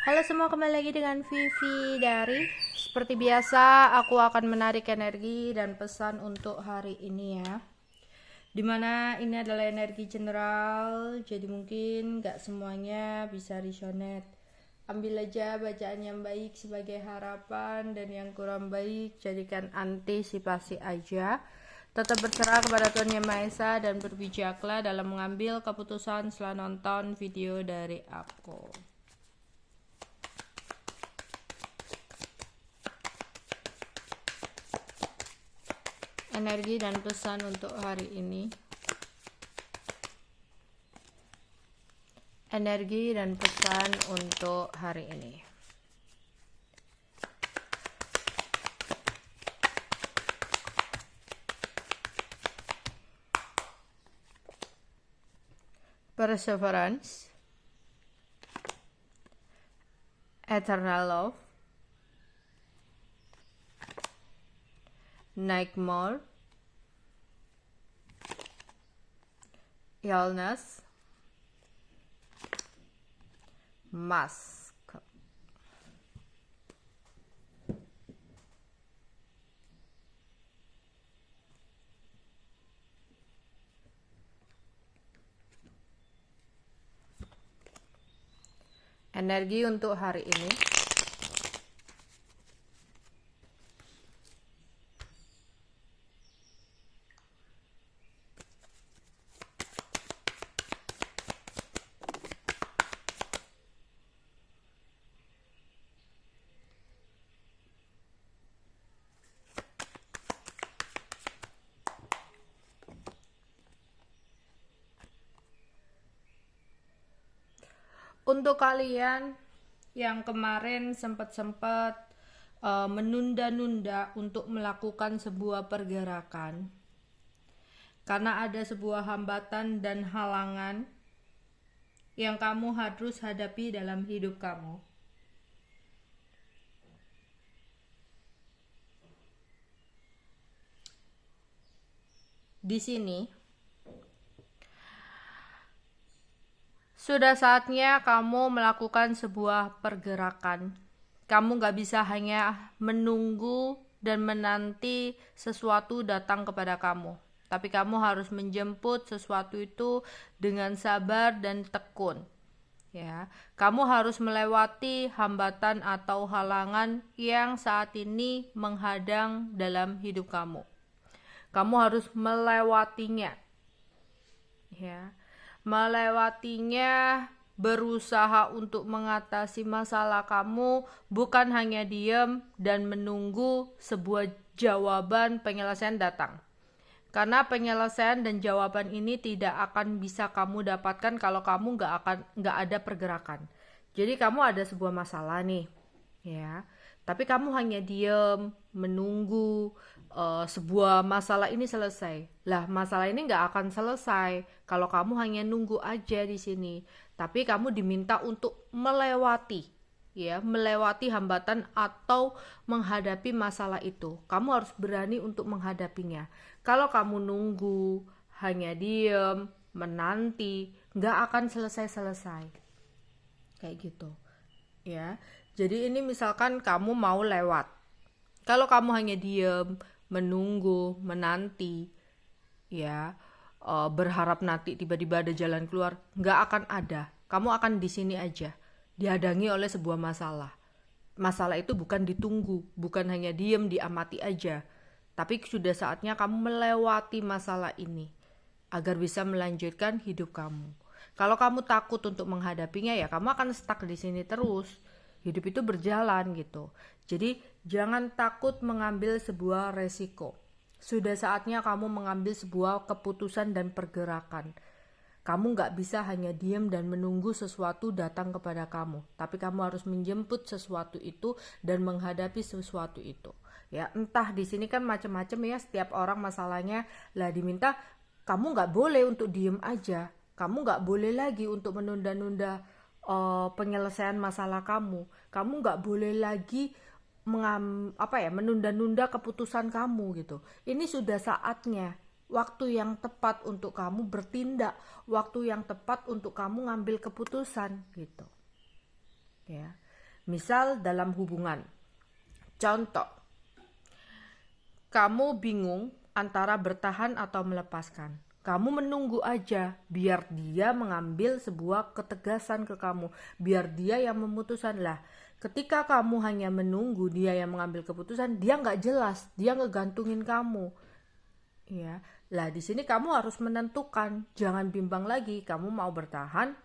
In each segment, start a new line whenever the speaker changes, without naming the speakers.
Halo semua, kembali lagi dengan Vivi dari. Seperti biasa, aku akan menarik energi dan pesan untuk hari ini ya. Dimana ini adalah energi general, jadi mungkin gak semuanya bisa resonate. Ambil aja bacaan yang baik sebagai harapan, dan yang kurang baik jadikan antisipasi aja. Tetap berserah kepada Tuhan Yang Maha Esa dan berbijaklah dalam mengambil keputusan setelah nonton video dari aku. Energi dan pesan untuk hari ini. Energi dan pesan untuk hari ini. Perseverance, eternal love, nightmare, illness, mask. Energi untuk hari ini. Untuk kalian yang kemarin sempat menunda-nunda untuk melakukan sebuah pergerakan karena ada sebuah hambatan dan halangan yang kamu harus hadapi dalam hidup kamu. Di sini sudah saatnya kamu melakukan sebuah pergerakan. Kamu gak bisa hanya menunggu dan menanti sesuatu datang kepada kamu. Tapi kamu harus menjemput sesuatu itu dengan sabar dan tekun. Ya, kamu harus melewati hambatan atau halangan yang saat ini menghadang dalam hidup kamu. Kamu harus melewatinya. Ya. Melewatinya, berusaha untuk mengatasi masalah kamu, bukan hanya diam dan menunggu sebuah jawaban penyelesaian datang. Karena penyelesaian dan jawaban ini tidak akan bisa kamu dapatkan kalau kamu nggak ada pergerakan. Jadi kamu ada sebuah masalah nih, ya. Tapi kamu hanya diam, menunggu sebuah masalah ini selesai. Lah, masalah ini nggak akan selesai kalau kamu hanya nunggu aja di sini. Tapi kamu diminta untuk melewati, ya, melewati hambatan atau menghadapi masalah itu. Kamu harus berani untuk menghadapinya. Kalau kamu nunggu, hanya diam, menanti, nggak akan selesai-selesai. Kayak gitu, ya. Jadi ini misalkan kamu mau lewat. Kalau kamu hanya diam, menunggu, menanti, ya, berharap nanti tiba-tiba ada jalan keluar, nggak akan ada. Kamu akan di sini aja, dihadangi oleh sebuah masalah. Masalah itu bukan ditunggu, bukan hanya diam, diamati aja. Tapi sudah saatnya kamu melewati masalah ini agar bisa melanjutkan hidup kamu. Kalau kamu takut untuk menghadapinya, ya kamu akan stuck di sini terus. Hidup itu berjalan gitu. Jadi jangan takut mengambil sebuah resiko. Sudah saatnya kamu mengambil sebuah keputusan dan pergerakan. Kamu gak bisa hanya diam dan menunggu sesuatu datang kepada kamu. Tapi kamu harus menjemput sesuatu itu dan menghadapi sesuatu itu. Ya, entah di sini kan macam-macam ya, setiap orang masalahnya. Lah diminta kamu gak boleh untuk diem aja. Kamu gak boleh lagi untuk menunda-nunda penyelesaian masalah kamu. Kamu nggak boleh lagi menunda-nunda keputusan kamu gitu. Ini sudah saatnya, waktu yang tepat untuk kamu bertindak, waktu yang tepat untuk kamu ngambil keputusan gitu. Ya. Misal dalam hubungan. Contoh, kamu bingung antara bertahan atau melepaskan. Kamu menunggu aja biar dia mengambil sebuah ketegasan ke kamu, biar dia yang memutuskan. Lah, ketika kamu hanya menunggu dia yang mengambil keputusan, dia nggak jelas, dia ngegantungin kamu. Ya, lah di sini kamu harus menentukan, jangan bimbang lagi. Kamu mau bertahan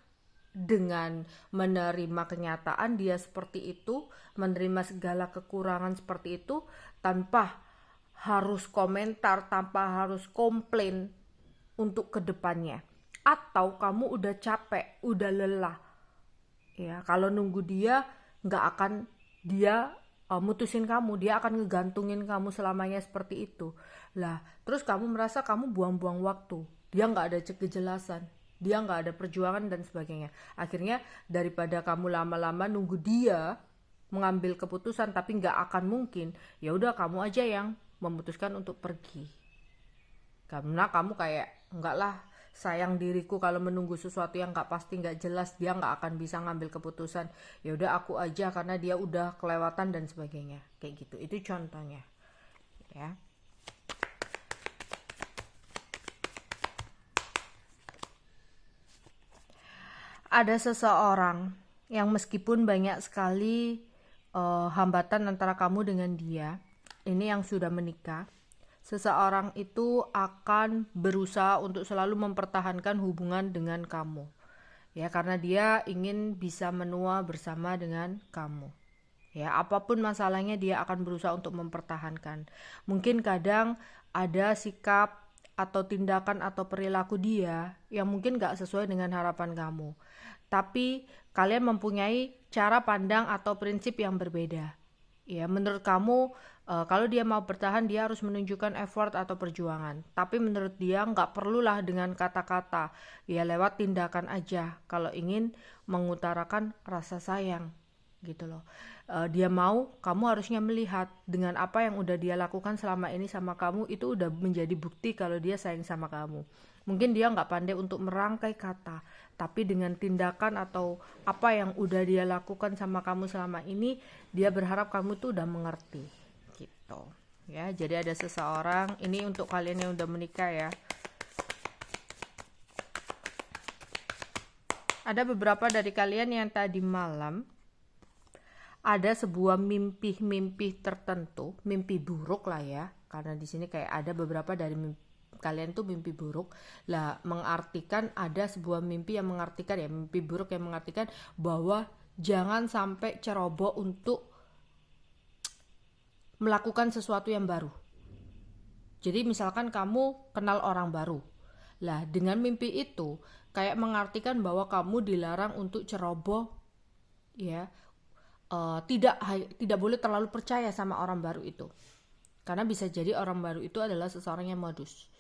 dengan menerima kenyataan dia seperti itu, menerima segala kekurangan seperti itu, tanpa harus komentar, tanpa harus komplain untuk kedepannya. Atau kamu udah capek, udah lelah. Ya, kalau nunggu dia nggak akan dia mutusin kamu, dia akan ngegantungin kamu selamanya seperti itu. Lah, terus kamu merasa kamu buang-buang waktu. Dia nggak ada kejelasan, dia nggak ada perjuangan dan sebagainya. Akhirnya daripada kamu lama-lama nunggu dia mengambil keputusan tapi nggak akan mungkin, ya udah kamu aja yang memutuskan untuk pergi. Karena kamu kayak enggak lah, sayang diriku kalau menunggu sesuatu yang nggak pasti, nggak jelas, dia nggak akan bisa ngambil keputusan. Ya udah aku aja karena dia udah kelewatan dan sebagainya. Kayak gitu. Itu contohnya. Ya. Ada seseorang yang meskipun banyak sekali hambatan antara kamu dengan dia, ini yang sudah menikah, seseorang itu akan berusaha untuk selalu mempertahankan hubungan dengan kamu. Ya, karena dia ingin bisa menua bersama dengan kamu. Ya, apapun masalahnya dia akan berusaha untuk mempertahankan. Mungkin kadang ada sikap atau tindakan atau perilaku dia yang mungkin gak sesuai dengan harapan kamu. Tapi kalian mempunyai cara pandang atau prinsip yang berbeda. Ya, menurut kamu kalau dia mau bertahan dia harus menunjukkan effort atau perjuangan. Tapi menurut dia nggak perlulah dengan kata-kata, ya lewat tindakan aja kalau ingin mengutarakan rasa sayang gitu loh. Dia mau kamu harusnya melihat dengan apa yang udah dia lakukan selama ini sama kamu, itu udah menjadi bukti kalau dia sayang sama kamu. Mungkin dia nggak pandai untuk merangkai kata, tapi dengan tindakan atau apa yang udah dia lakukan sama kamu selama ini, dia berharap kamu tuh udah mengerti gitu. Ya, jadi ada seseorang, ini untuk kalian yang udah menikah ya. Ada beberapa dari kalian yang tadi malam ada sebuah mimpi tertentu, mimpi buruk lah ya, karena di sini kayak ada beberapa dari kalian tuh mimpi buruk. Lah, mengartikan ada sebuah mimpi yang mengartikan ya, mimpi buruk yang mengartikan bahwa jangan sampai ceroboh untuk melakukan sesuatu yang baru. Jadi misalkan kamu kenal orang baru. Lah, dengan mimpi itu kayak mengartikan bahwa kamu dilarang untuk ceroboh ya. Tidak boleh terlalu percaya sama orang baru itu. Karena bisa jadi orang baru itu adalah seseorang yang modus.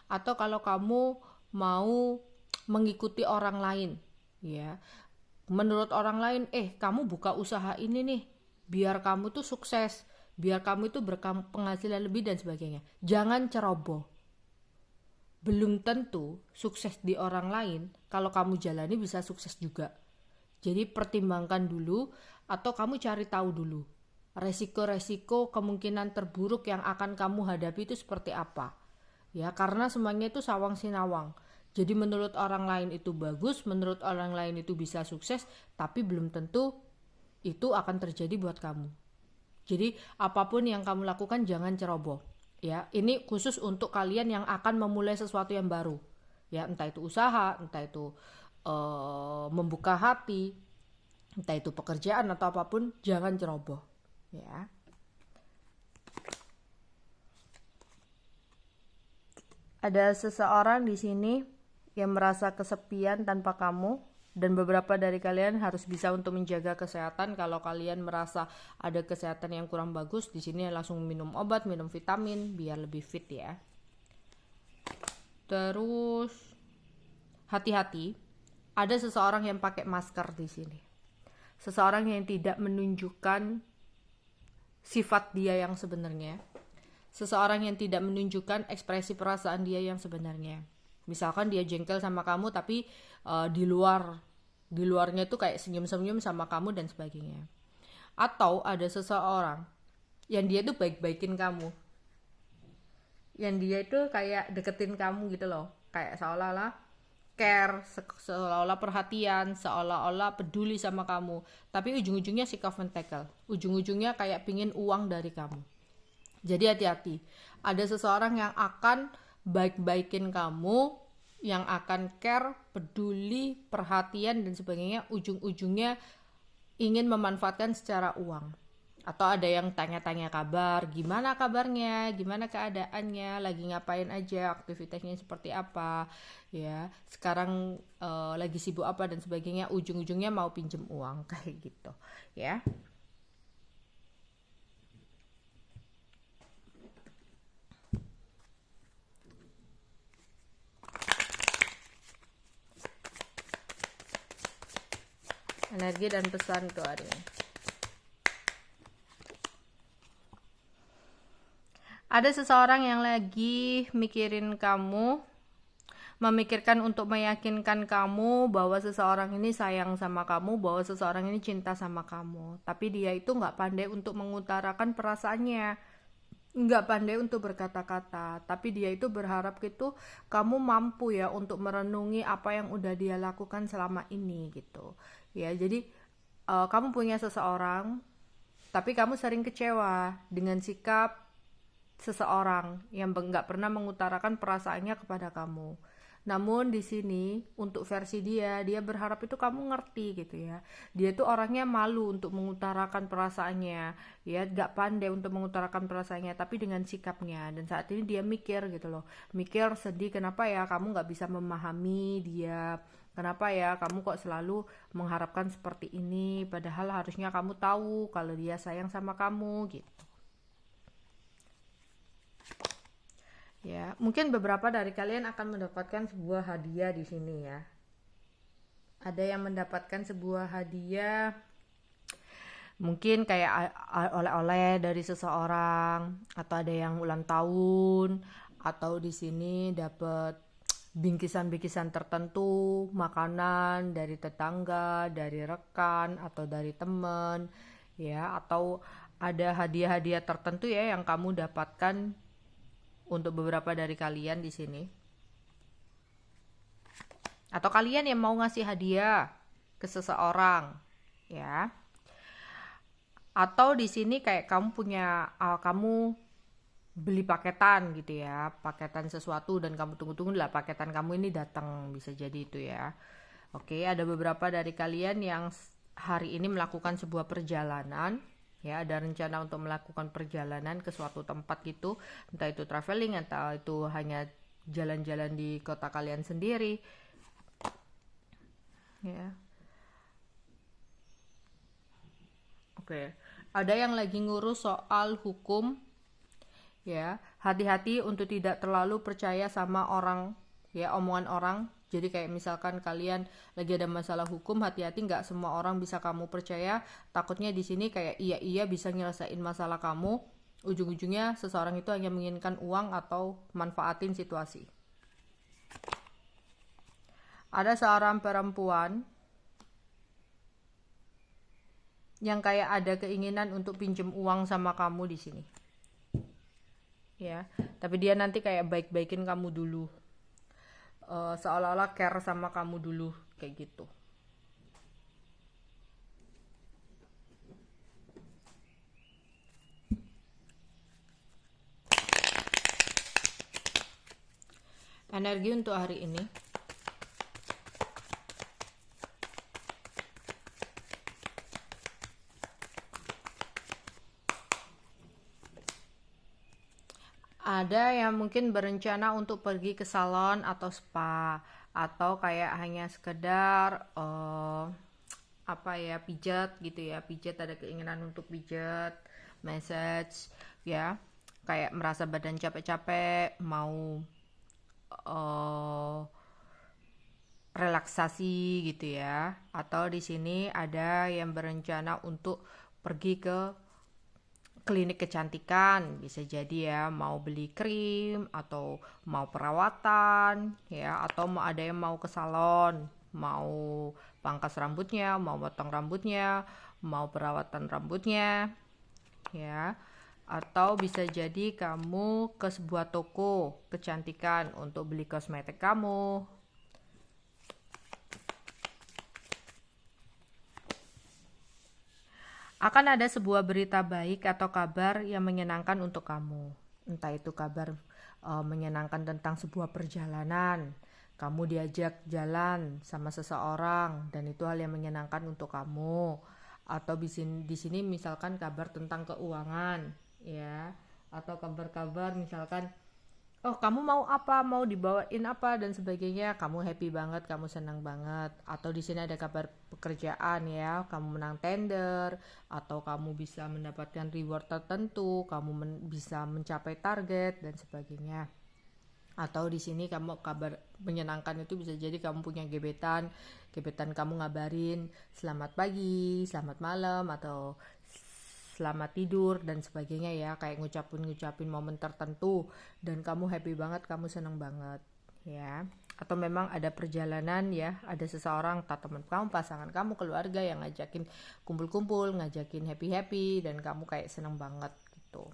Atau kalau kamu mau mengikuti orang lain, ya, menurut orang lain, kamu buka usaha ini nih, biar kamu tuh sukses, biar kamu itu berpenghasilan lebih dan sebagainya. Jangan ceroboh. Belum tentu sukses di orang lain, kalau kamu jalani bisa sukses juga. Jadi pertimbangkan dulu, atau kamu cari tahu dulu resiko-resiko kemungkinan terburuk yang akan kamu hadapi itu seperti apa. Ya, karena semuanya itu sawang sinawang. Jadi menurut orang lain itu bagus, menurut orang lain itu bisa sukses, tapi belum tentu itu akan terjadi buat kamu. Jadi apapun yang kamu lakukan jangan ceroboh. Ya, ini khusus untuk kalian yang akan memulai sesuatu yang baru. Ya, entah itu usaha, entah itu membuka hati, entah itu pekerjaan atau apapun, jangan ceroboh. Ya. Ada seseorang di sini yang merasa kesepian tanpa kamu, dan beberapa dari kalian harus bisa untuk menjaga kesehatan. Kalau kalian merasa ada kesehatan yang kurang bagus, di sini langsung minum obat, minum vitamin biar lebih fit ya. Terus hati-hati, ada seseorang yang pakai masker di sini. Seseorang yang tidak menunjukkan sifat dia yang sebenarnya. Seseorang yang tidak menunjukkan ekspresi perasaan dia yang sebenarnya. Misalkan dia jengkel sama kamu tapi di luarnya tuh kayak senyum-senyum sama kamu dan sebagainya. Atau ada seseorang yang dia tuh baik-baikin kamu, yang dia itu kayak deketin kamu gitu loh, kayak seolah-olah care, seolah-olah perhatian, seolah-olah peduli sama kamu, tapi ujung-ujungnya si and tackle, ujung-ujungnya kayak pingin uang dari kamu. Jadi hati-hati, ada seseorang yang akan baik-baikin kamu, yang akan care, peduli, perhatian dan sebagainya, ujung-ujungnya ingin memanfaatkan secara uang. Atau ada yang tanya-tanya kabar, gimana kabarnya, gimana keadaannya, lagi ngapain aja, aktivitasnya seperti apa, ya sekarang lagi sibuk apa dan sebagainya, ujung-ujungnya mau pinjem uang kayak gitu, ya. Energi dan pesan tuh hari ini. Ada seseorang yang lagi mikirin kamu, memikirkan untuk meyakinkan kamu bahwa seseorang ini sayang sama kamu, bahwa seseorang ini cinta sama kamu. Tapi dia itu nggak pandai untuk mengutarakan perasaannya, nggak pandai untuk berkata-kata. Tapi dia itu berharap gitu kamu mampu ya untuk merenungi apa yang udah dia lakukan selama ini gitu. Ya, jadi kamu punya seseorang, tapi kamu sering kecewa dengan sikap seseorang yang nggak pernah mengutarakan perasaannya kepada kamu. Namun di sini untuk versi dia berharap itu kamu ngerti gitu ya. Dia tuh orangnya malu untuk mengutarakan perasaannya, ya nggak pandai untuk mengutarakan perasaannya, tapi dengan sikapnya. Dan saat ini dia mikir gitu loh, mikir sedih kenapa ya kamu nggak bisa memahami dia. Kenapa ya kamu kok selalu mengharapkan seperti ini, padahal harusnya kamu tahu kalau dia sayang sama kamu gitu. Ya, mungkin beberapa dari kalian akan mendapatkan sebuah hadiah di sini ya. Ada yang mendapatkan sebuah hadiah, mungkin kayak oleh-oleh dari seseorang, atau ada yang ulang tahun, atau di sini dapat bingkisan-bingkisan tertentu, makanan dari tetangga, dari rekan, atau dari teman, ya, atau ada hadiah-hadiah tertentu ya yang kamu dapatkan untuk beberapa dari kalian di sini. Atau kalian yang mau ngasih hadiah ke seseorang, ya. Atau di sini kayak kamu punya kamu beli paketan gitu ya, paketan sesuatu dan kamu tunggu-tunggu lah paketan kamu ini datang, bisa jadi itu ya. Oke, ada beberapa dari kalian yang hari ini melakukan sebuah perjalanan, ya ada rencana untuk melakukan perjalanan ke suatu tempat gitu, entah itu traveling, entah itu hanya jalan-jalan di kota kalian sendiri, ya. Oke, ada yang lagi ngurus soal hukum, ya. Hati-hati untuk tidak terlalu percaya sama orang, ya, omongan orang. Jadi kayak misalkan kalian lagi ada masalah hukum, hati-hati nggak semua orang bisa kamu percaya. Takutnya di sini kayak iya bisa nyelesain masalah kamu, ujung-ujungnya seseorang itu hanya menginginkan uang atau manfaatin situasi. Ada seorang perempuan yang kayak ada keinginan untuk pinjem uang sama kamu di sini, ya. Tapi dia nanti kayak baik-baikin kamu dulu. Seolah-olah care sama kamu dulu kayak gitu. Energi untuk hari ini, ada yang mungkin berencana untuk pergi ke salon atau spa, atau kayak hanya sekedar pijat gitu ya, pijat, ada keinginan untuk pijat, massage ya, kayak merasa badan capek-capek, mau relaksasi gitu ya. Atau di sini ada yang berencana untuk pergi ke klinik kecantikan, bisa jadi ya, mau beli krim atau mau perawatan ya, atau ada yang mau ke salon, mau pangkas rambutnya, mau potong rambutnya, mau perawatan rambutnya, ya. Atau bisa jadi kamu ke sebuah toko kecantikan untuk beli kosmetik kamu. Akan ada sebuah berita baik atau kabar yang menyenangkan untuk kamu. Entah itu kabar menyenangkan tentang sebuah perjalanan, kamu diajak jalan sama seseorang dan itu hal yang menyenangkan untuk kamu. Atau di sini misalkan kabar tentang keuangan, ya. Atau kabar-kabar misalkan, oh kamu mau apa, mau dibawain apa dan sebagainya, kamu happy banget, kamu senang banget. Atau di sini ada kabar pekerjaan, ya, kamu menang tender atau kamu bisa mendapatkan reward tertentu, kamu bisa mencapai target dan sebagainya. Atau di sini kamu kabar menyenangkan itu bisa jadi kamu punya gebetan kamu ngabarin selamat pagi, selamat malam, atau selamat tidur dan sebagainya, ya, kayak ngucapin momen tertentu dan kamu happy banget, kamu seneng banget, ya. Atau memang ada perjalanan, ya, ada seseorang, teman kamu, pasangan kamu, keluarga yang ngajakin kumpul-kumpul, ngajakin happy-happy dan kamu kayak seneng banget gitu.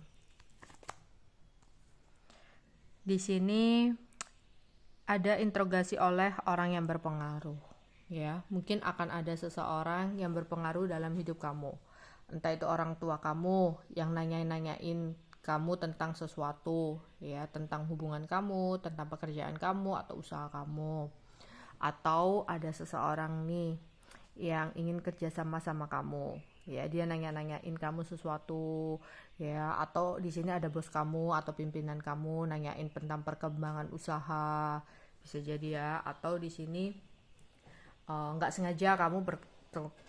Di sini ada interogasi oleh orang yang berpengaruh, ya. Mungkin akan ada seseorang yang berpengaruh dalam hidup kamu. Entah itu orang tua kamu yang nanyain kamu tentang sesuatu, ya, tentang hubungan kamu, tentang pekerjaan kamu atau usaha kamu. Atau ada seseorang nih yang ingin kerja sama kamu, ya, dia nanya-nanyain kamu sesuatu, ya. Atau di sini ada bos kamu atau pimpinan kamu nanyain tentang perkembangan usaha, bisa jadi, ya. Atau di sini nggak sengaja kamu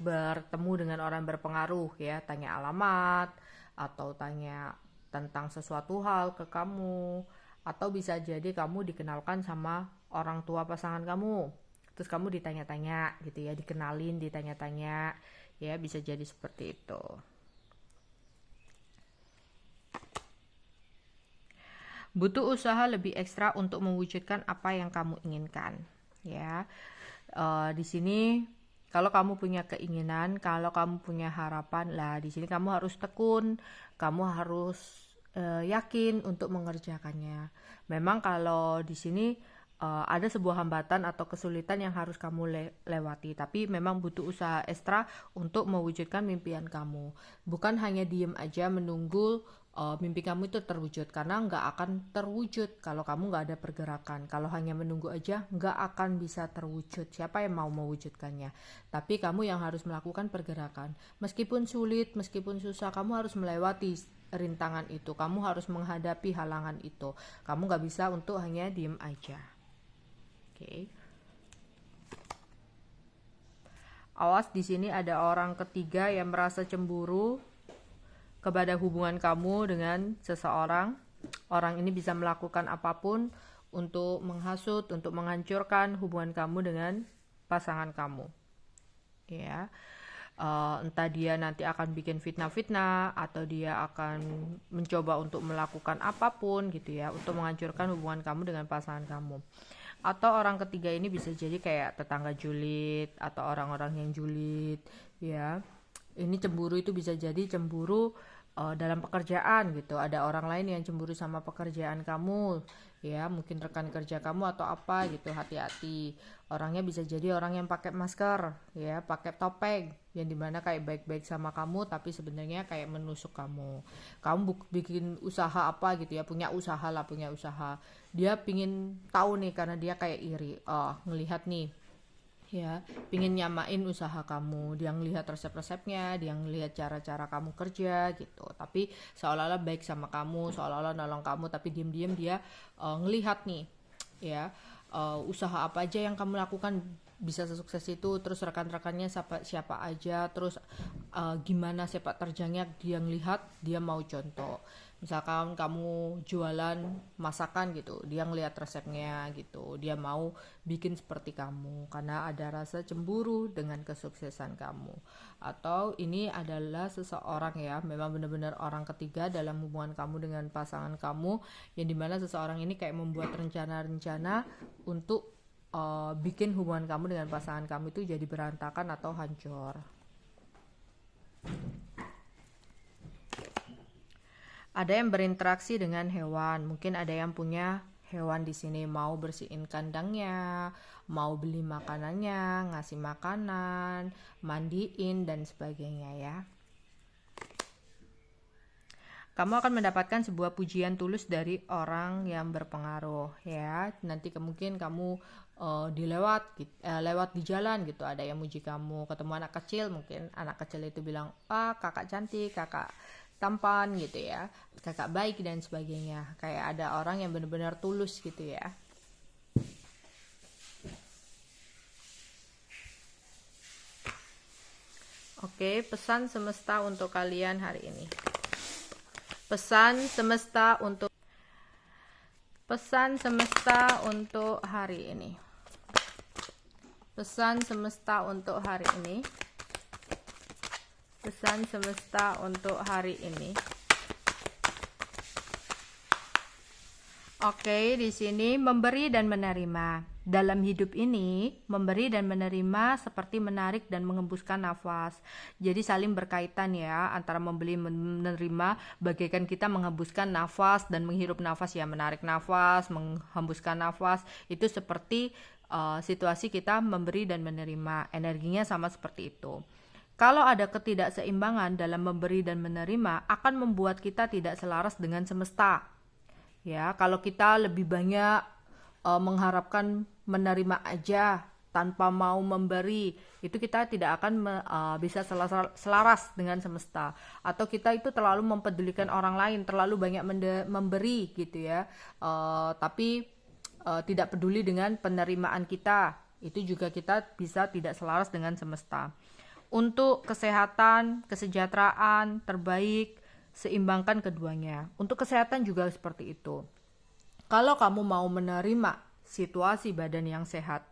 bertemu dengan orang berpengaruh, ya, tanya alamat atau tanya tentang sesuatu hal ke kamu. Atau bisa jadi kamu dikenalkan sama orang tua pasangan kamu, terus kamu ditanya-tanya gitu, ya, dikenalin, ditanya-tanya, ya, bisa jadi seperti itu. Butuh usaha lebih ekstra untuk mewujudkan apa yang kamu inginkan, ya. Di sini kalau kamu punya keinginan, kalau kamu punya harapan, lah di sini kamu harus tekun, kamu harus yakin untuk mengerjakannya. Memang kalau di sini ada sebuah hambatan atau kesulitan yang harus kamu lewati, tapi memang butuh usaha ekstra untuk mewujudkan mimpian kamu. Bukan hanya diem aja menunggu mimpi kamu itu terwujud, karena nggak akan terwujud kalau kamu nggak ada pergerakan. Kalau hanya menunggu aja nggak akan bisa terwujud. Siapa yang mau mewujudkannya? Tapi kamu yang harus melakukan pergerakan. Meskipun sulit, meskipun susah, kamu harus melewati rintangan itu. Kamu harus menghadapi halangan itu. Kamu nggak bisa untuk hanya diem aja. Oke. Awas, di sini ada orang ketiga yang merasa cemburu kepada hubungan kamu dengan seseorang. Orang ini bisa melakukan apapun untuk menghasut, untuk menghancurkan hubungan kamu dengan pasangan kamu, ya. Entah dia nanti akan bikin fitnah-fitnah atau dia akan mencoba untuk melakukan apapun gitu, ya, untuk menghancurkan hubungan kamu dengan pasangan kamu. Atau orang ketiga ini bisa jadi kayak tetangga julid atau orang-orang yang julid, ya. Ini cemburu itu bisa jadi cemburu dalam pekerjaan gitu. Ada orang lain yang cemburu sama pekerjaan kamu, ya, mungkin rekan kerja kamu atau apa gitu. Hati-hati, orangnya bisa jadi orang yang pakai masker, ya, pakai topeng, yang dimana kayak baik-baik sama kamu tapi sebenarnya kayak menusuk kamu. Kamu bikin usaha apa gitu, ya, punya usaha, dia pingin tahu nih karena dia kayak iri, ngelihat nih, ya, pingin nyamain usaha kamu, dia ngelihat resep-resepnya, dia ngelihat cara-cara kamu kerja gitu, tapi seolah-olah baik sama kamu, seolah-olah nolong kamu, tapi diam-diam dia ngelihat nih, ya, usaha apa aja yang kamu lakukan bisa sesukses itu, terus rekan-rekannya siapa aja, terus gimana sepak terjangnya dia ngelihat, dia mau contoh. Misalkan kamu jualan masakan gitu, dia ngelihat resepnya gitu, dia mau bikin seperti kamu karena ada rasa cemburu dengan kesuksesan kamu. Atau ini adalah seseorang, ya, memang benar-benar orang ketiga dalam hubungan kamu dengan pasangan kamu, yang dimana seseorang ini kayak membuat rencana-rencana untuk bikin hubungan kamu dengan pasangan kamu itu jadi berantakan atau hancur. Ada yang berinteraksi dengan hewan, mungkin ada yang punya hewan di sini, mau bersihin kandangnya, mau beli makanannya, ngasih makanan, mandiin dan sebagainya ya. Kamu akan mendapatkan sebuah pujian tulus dari orang yang berpengaruh ya. Nanti mungkin kamu lewat di jalan gitu, ada yang muji kamu, ketemu anak kecil, mungkin anak kecil itu bilang, kakak cantik, kakak tampan gitu ya, kakak baik dan sebagainya. Kayak ada orang yang benar-benar tulus gitu ya. Oke, pesan semesta untuk kalian hari ini. Pesan semesta untuk hari ini. Pesan semesta untuk hari ini. Pesan semesta untuk hari ini. Oke, di sini memberi dan menerima. Dalam hidup ini, memberi dan menerima seperti menarik dan mengembuskan nafas. Jadi saling berkaitan ya, antara memberi dan menerima, bagaikan kita menghembuskan nafas dan menghirup nafas ya, menarik nafas, menghembuskan nafas. Itu seperti situasi kita memberi dan menerima. Energinya sama seperti itu. Kalau ada ketidakseimbangan dalam memberi dan menerima, akan membuat kita tidak selaras dengan semesta. Ya, kalau kita lebih banyak mengharapkan menerima aja tanpa mau memberi, itu kita tidak akan bisa selaras dengan semesta. Atau kita itu terlalu mempedulikan orang lain, terlalu banyak memberi gitu ya, tapi tidak peduli dengan penerimaan kita, itu juga kita bisa tidak selaras dengan semesta. Untuk kesehatan, kesejahteraan terbaik, seimbangkan keduanya. Untuk kesehatan juga seperti itu. Kalau kamu mau menerima situasi badan yang sehat,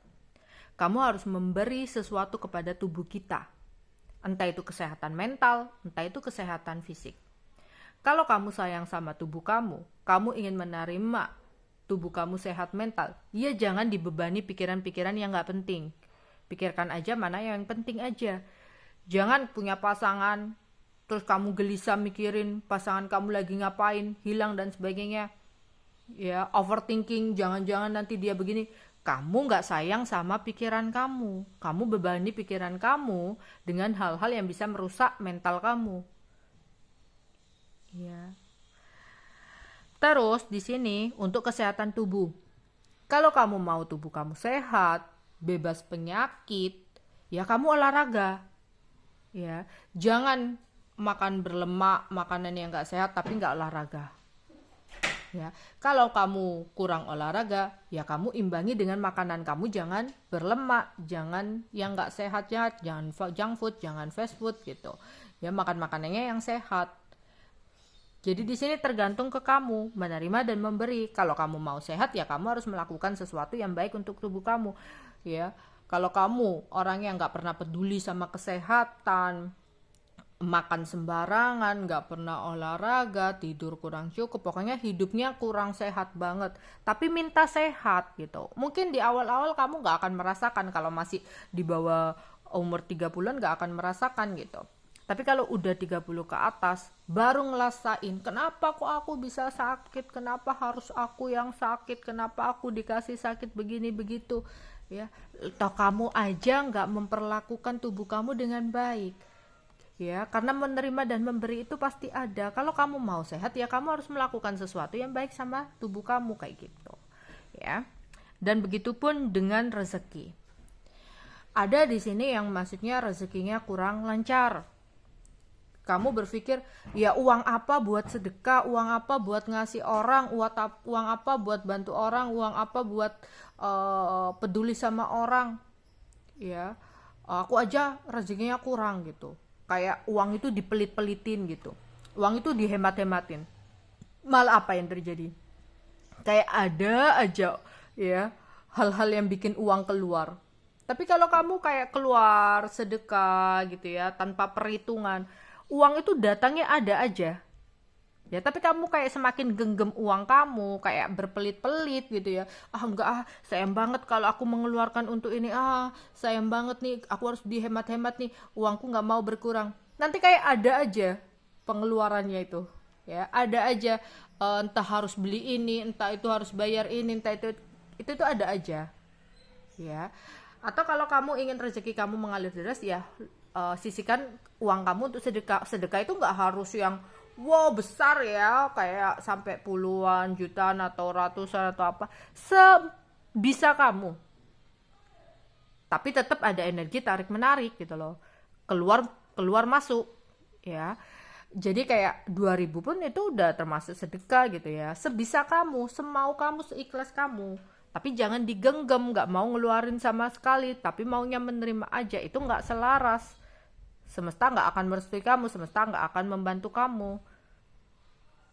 kamu harus memberi sesuatu kepada tubuh kita. Entah itu kesehatan mental, entah itu kesehatan fisik. Kalau kamu sayang sama tubuh kamu ingin menerima tubuh kamu sehat mental, ya jangan dibebani pikiran-pikiran yang gak penting. Pikirkan aja mana yang penting aja. Jangan punya pasangan, terus kamu gelisah mikirin pasangan kamu lagi ngapain, hilang dan sebagainya. Ya, overthinking, jangan-jangan nanti dia begini. Kamu gak sayang sama pikiran kamu. Kamu bebani pikiran kamu dengan hal-hal yang bisa merusak mental kamu. Ya. Terus di sini untuk kesehatan tubuh. Kalau kamu mau tubuh kamu sehat, bebas penyakit, ya kamu olahraga. Ya, jangan makan berlemak, makanan yang gak sehat tapi gak olahraga. Ya, kalau kamu kurang olahraga, ya kamu imbangi dengan makanan kamu, jangan berlemak, jangan yang nggak sehat ya, jangan junk food, jangan fast food gitu. Ya, makan makanannya yang sehat. Jadi di sini tergantung ke kamu menerima dan memberi. Kalau kamu mau sehat, ya kamu harus melakukan sesuatu yang baik untuk tubuh kamu. Ya, kalau kamu orang yang nggak pernah peduli sama kesehatan, makan sembarangan, gak pernah olahraga, tidur kurang cukup, pokoknya hidupnya kurang sehat banget, tapi minta sehat gitu. Mungkin di awal-awal kamu gak akan merasakan, kalau masih di bawah umur 30-an gak akan merasakan gitu. Tapi kalau udah 30 ke atas, baru ngerasain, kenapa kok aku bisa sakit, kenapa harus aku yang sakit, kenapa aku dikasih sakit begini begitu ya. Toh kamu aja gak memperlakukan tubuh kamu dengan baik. Ya, karena menerima dan memberi itu pasti ada. Kalau kamu mau sehat, ya kamu harus melakukan sesuatu yang baik sama tubuh kamu kayak gitu. Ya. Dan begitupun dengan rezeki. Ada di sini yang maksudnya rezekinya kurang lancar. Kamu berpikir, ya uang apa buat sedekah, uang apa buat ngasih orang, uang apa buat bantu orang, uang apa buat peduli sama orang. Ya, aku aja rezekinya kurang gitu. Kayak uang itu dipelit-pelitin gitu, uang itu dihemat-hematin. Malah apa yang terjadi? Kayak ada aja ya hal-hal yang bikin uang keluar. Tapi kalau kamu kayak keluar sedekah gitu ya, tanpa perhitungan, uang itu datangnya ada aja. Ya, tapi kamu kayak semakin genggam uang kamu, kayak berpelit-pelit gitu ya. Enggak sayang banget kalau aku mengeluarkan untuk ini. Sayang banget nih, aku harus dihemat-hemat nih, uangku nggak mau berkurang. nanti kayak ada aja pengeluarannya itu, ya ada aja, entah harus beli ini, entah itu harus bayar ini, entah itu tuh ada aja, ya. Atau kalau kamu ingin rezeki kamu mengalir deras, ya sisihkan uang kamu untuk sedekah. Sedekah itu nggak harus yang wow besar ya, kayak sampai puluhan jutaan atau ratusan atau apa, sebisa kamu, tapi tetap ada energi tarik menarik gitu loh, keluar keluar masuk, ya. Jadi kayak 2000 pun itu udah termasuk sedekah gitu ya, sebisa kamu, semau kamu, seikhlas kamu, tapi jangan digenggam, nggak mau ngeluarin sama sekali tapi maunya menerima aja, itu nggak selaras. Semesta nggak akan merestui kamu, semesta nggak akan membantu kamu,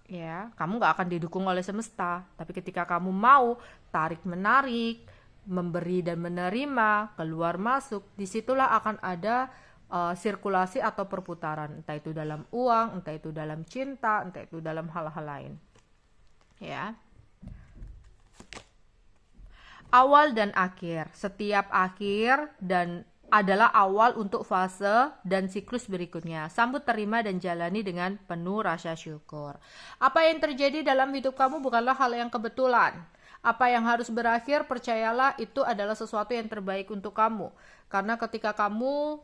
ya. Kamu nggak akan didukung oleh semesta. Tapi ketika kamu mau tarik menarik, memberi dan menerima, keluar masuk, disitulah akan ada sirkulasi atau perputaran, entah itu dalam uang, entah itu dalam cinta, entah itu dalam hal-hal lain, ya. Awal dan akhir, setiap akhir dan adalah awal untuk fase dan siklus berikutnya. Sambut, terima, dan jalani dengan penuh rasa syukur. Apa yang terjadi dalam hidup kamu bukanlah hal yang kebetulan. Apa yang harus berakhir, percayalah itu adalah sesuatu yang terbaik untuk kamu. Karena ketika kamu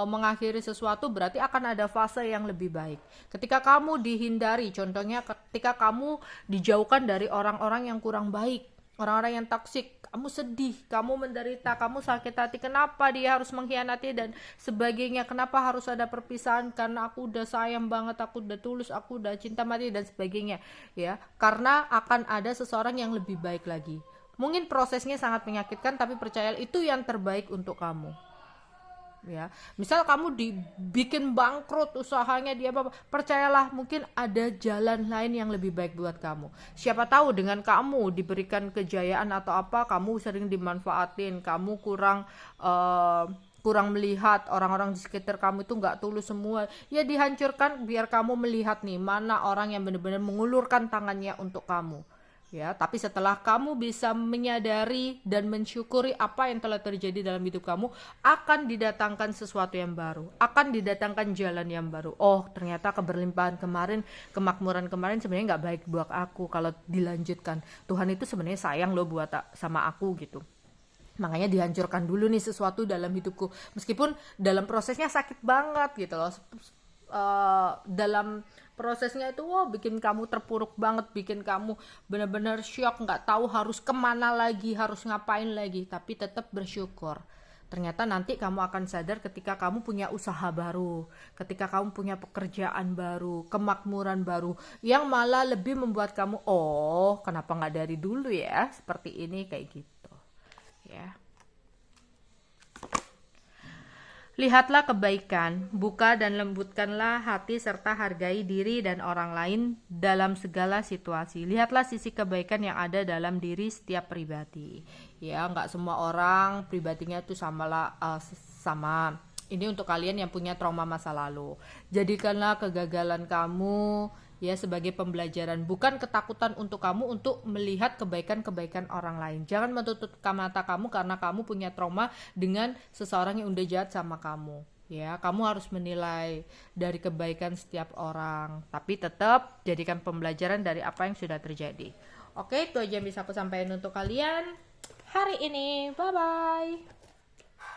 mengakhiri sesuatu, berarti akan ada fase yang lebih baik. Ketika kamu dihindari, contohnya ketika kamu dijauhkan dari orang-orang yang kurang baik, orang-orang yang toksik, kamu sedih, kamu menderita, kamu sakit hati, kenapa dia harus mengkhianati dan sebagainya, kenapa harus ada perpisahan, karena aku udah sayang banget, aku udah tulus, aku udah cinta mati dan sebagainya, ya. Karena akan ada seseorang yang lebih baik lagi. Mungkin prosesnya sangat menyakitkan, tapi percayalah itu yang terbaik untuk kamu, ya. Misal kamu dibikin bangkrut usahanya, dia apa, percayalah mungkin ada jalan lain yang lebih baik buat kamu. Siapa tahu dengan kamu diberikan kejayaan atau apa, kamu sering dimanfaatin, kamu kurang melihat orang-orang di sekitar kamu itu nggak tulus semua, ya dihancurkan biar kamu melihat nih mana orang yang benar-benar mengulurkan tangannya untuk kamu, ya. Tapi setelah kamu bisa menyadari dan mensyukuri apa yang telah terjadi dalam hidup kamu, akan didatangkan sesuatu yang baru, akan didatangkan jalan yang baru. Oh, ternyata keberlimpahan kemarin, kemakmuran kemarin sebenarnya nggak baik buat aku. Kalau dilanjutkan, Tuhan itu sebenarnya sayang loh buat sama aku gitu. Makanya dihancurkan dulu nih sesuatu dalam hidupku, meskipun dalam prosesnya sakit banget gitu loh. Dalam prosesnya itu bikin kamu terpuruk banget, bikin kamu benar-benar shock, nggak tahu harus kemana lagi, harus ngapain lagi, tapi tetap bersyukur. Ternyata nanti kamu akan sadar ketika kamu punya usaha baru, ketika kamu punya pekerjaan baru, kemakmuran baru, yang malah lebih membuat kamu, oh kenapa nggak dari dulu ya, seperti ini, kayak gitu, ya. Lihatlah kebaikan, buka dan lembutkanlah hati serta hargai diri dan orang lain dalam segala situasi. Lihatlah sisi kebaikan yang ada dalam diri setiap pribadi. Ya, nggak semua orang pribadinya itu sama. Ini untuk kalian yang punya trauma masa lalu. Jadikanlah kegagalan kamu ya sebagai pembelajaran, bukan ketakutan untuk kamu untuk melihat kebaikan-kebaikan orang lain. Jangan menutup mata kamu karena kamu punya trauma dengan seseorang yang udah jahat sama kamu, ya. Kamu harus menilai dari kebaikan setiap orang, tapi tetap jadikan pembelajaran dari apa yang sudah terjadi. Oke, itu aja yang bisa aku sampaikan untuk kalian hari ini. Bye bye.